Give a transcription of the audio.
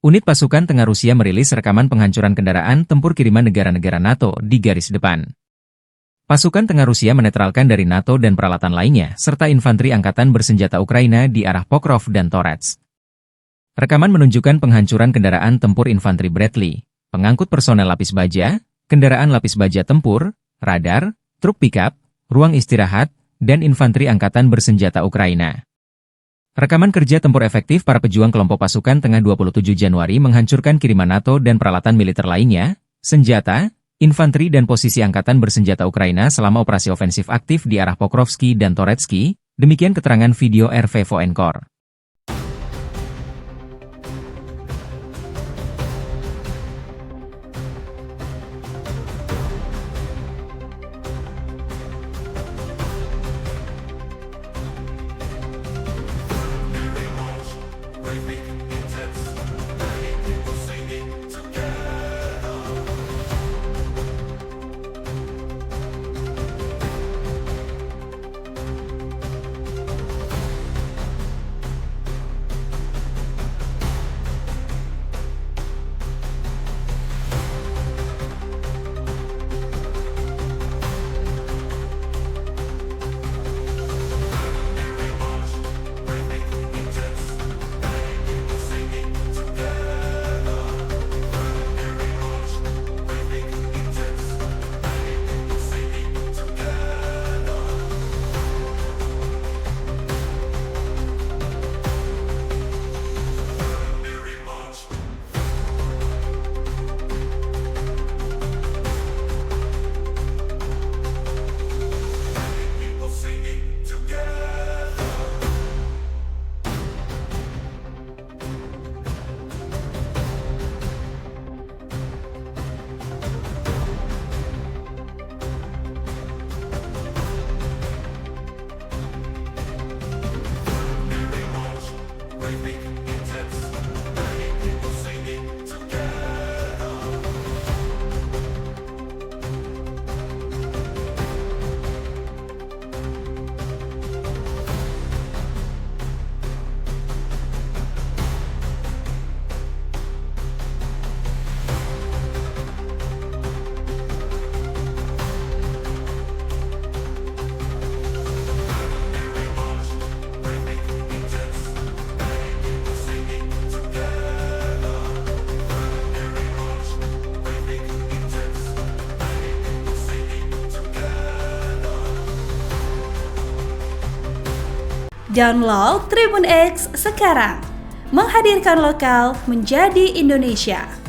Unit pasukan tengah Rusia merilis rekaman penghancuran kendaraan tempur kiriman negara-negara NATO di garis depan. Pasukan tengah Rusia menetralkan dari NATO dan peralatan lainnya, serta infanteri angkatan bersenjata Ukraina di arah Pokrov dan Torets. Rekaman menunjukkan penghancuran kendaraan tempur infanteri Bradley, pengangkut personel lapis baja, kendaraan lapis baja tempur, radar, truk pickup, ruang istirahat, dan infanteri angkatan bersenjata Ukraina. Rekaman kerja tempur efektif para pejuang kelompok pasukan tengah 27 Januari menghancurkan kiriman NATO dan peralatan militer lainnya, senjata, infanteri dan posisi angkatan bersenjata Ukraina selama operasi ofensif aktif di arah Pokrovski dan Toretsky, demikian keterangan video RV Voenkor. Download Tribun X sekarang, menghadirkan lokal menjadi Indonesia.